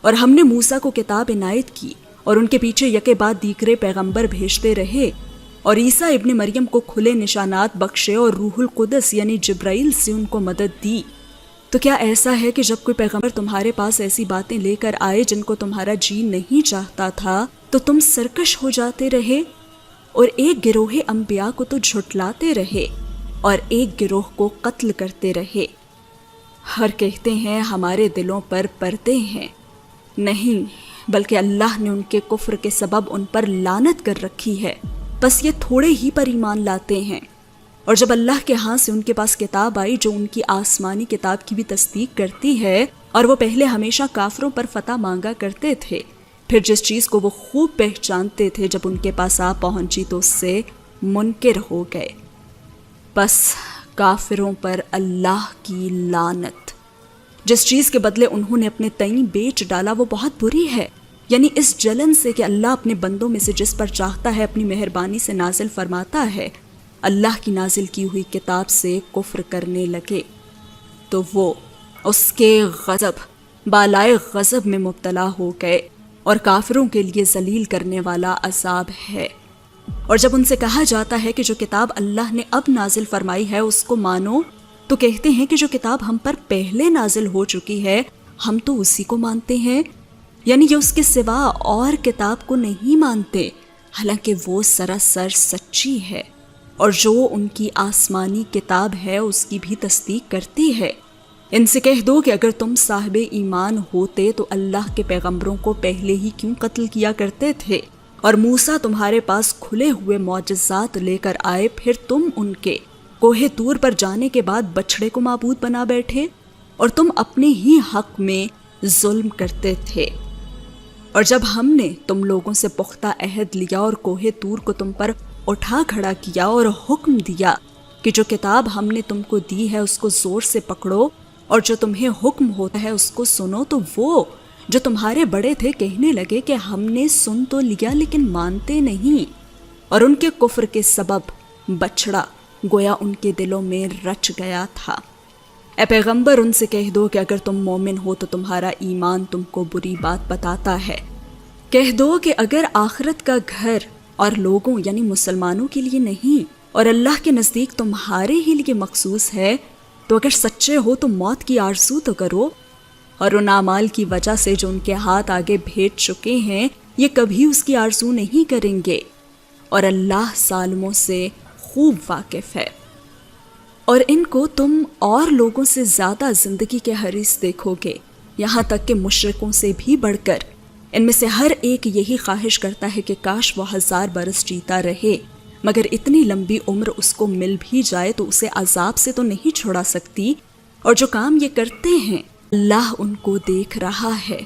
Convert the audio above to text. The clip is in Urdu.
اور ہم نے موسیٰ کو کتاب عنایت کی اور ان کے پیچھے یکے بعد دیگرے پیغمبر بھیجتے رہے، اور عیسیٰ ابن مریم کو کھلے نشانات بخشے اور روح القدس یعنی جبرائیل سے ان کو مدد دی۔ تو کیا ایسا ہے کہ جب کوئی پیغمبر تمہارے پاس ایسی باتیں لے کر آئے جن کو تمہارا جی نہیں چاہتا تھا تو تم سرکش ہو جاتے رہے؟ اور ایک گروہ انبیاء کو تو جھٹلاتے رہے اور ایک گروہ کو قتل کرتے رہے، اور کہتے ہیں ہمارے دلوں پر پردے ہیں۔ نہیں، بلکہ اللہ نے ان کے کفر کے سبب ان پر لعنت کر رکھی ہے، بس یہ تھوڑے ہی پر ایمان لاتے ہیں۔ اور جب اللہ کے ہاں سے ان کے پاس کتاب آئی جو ان کی آسمانی کتاب کی بھی تصدیق کرتی ہے، اور وہ پہلے ہمیشہ کافروں پر فتح مانگا کرتے تھے، پھر جس چیز کو وہ خوب پہچانتے تھے جب ان کے پاس آ پہنچی تو اس سے منکر ہو گئے۔ بس کافروں پر اللہ کی لعنت۔ جس چیز کے بدلے انہوں نے اپنے تئیں بیچ ڈالا وہ بہت بری ہے، یعنی اس جلن سے کہ اللہ اپنے بندوں میں سے جس پر چاہتا ہے اپنی مہربانی سے نازل فرماتا ہے، اللہ کی نازل کی ہوئی کتاب سے کفر کرنے لگے تو وہ اس کے غضب بالائے غضب میں مبتلا ہو گئے، اور کافروں کے لیے ذلیل کرنے والا عذاب ہے۔ اور جب ان سے کہا جاتا ہے کہ جو کتاب اللہ نے اب نازل فرمائی ہے اس کو مانو، تو کہتے ہیں کہ جو کتاب ہم پر پہلے نازل ہو چکی ہے ہم تو اسی کو مانتے ہیں، یعنی یہ اس کے سوا اور کتاب کو نہیں مانتے، حالانکہ وہ سراسر سچی ہے، اور جو ان کی آسمانی کتاب ہے اس کی بھی تصدیق کرتی ہے۔ ان سے کہہ دو کہ اگر تم صاحب ایمان ہوتے تو اللہ کے پیغمبروں کو پہلے ہی کیوں قتل کیا کرتے تھے؟ اور موسیٰ تمہارے پاس کھلے ہوئے معجزات لے کر آئے، پھر تم ان کے کوہ طور پر جانے کے بعد بچھڑے کو معبود بنا بیٹھے، اور تم اپنے ہی حق میں ظلم کرتے تھے۔ اور جب ہم نے تم لوگوں سے پختہ عہد لیا اور کوہ طور کو تم پر اٹھا کھڑا کیا اور حکم دیا کہ جو کتاب ہم نے تم کو دی ہے اس کو زور سے پکڑو اور جو تمہیں حکم ہوتا ہے اس کو سنو، تو وہ جو تمہارے بڑے تھے کہنے لگے کہ ہم نے سن تو لیا لیکن مانتے نہیں، اور ان کے کفر کے سبب بچڑا گویا ان کے دلوں میں رچ گیا تھا۔ اے پیغمبر ان سے کہہ دو کہ اگر تم مومن ہو تو تمہارا ایمان تم کو بری بات بتاتا ہے۔ کہہ دو کہ اگر آخرت کا گھر اور لوگوں یعنی مسلمانوں کے لیے نہیں اور اللہ کے نزدیک تمہارے ہی لیے مخصوص ہے تو اگر سچے ہو تو موت کی آرزو تو کرو، اور ان اعمال کی وجہ سے جو ان کے ہاتھ آگے بھیج چکے ہیں یہ کبھی اس کی آرزو نہیں کریں گے، اور اللہ ظالموں سے خوب واقف ہے۔ اور ان کو تم اور لوگوں سے زیادہ زندگی کے حریص دیکھو گے، یہاں تک کہ مشرکوں سے بھی بڑھ کر ان میں سے ہر ایک یہی خواہش کرتا ہے کہ کاش وہ 1000 برس جیتا رہے، مگر اتنی لمبی عمر اس کو مل بھی جائے تو اسے عذاب سے تو نہیں چھڑا سکتی، اور جو کام یہ کرتے ہیں اللہ ان کو دیکھ رہا ہے۔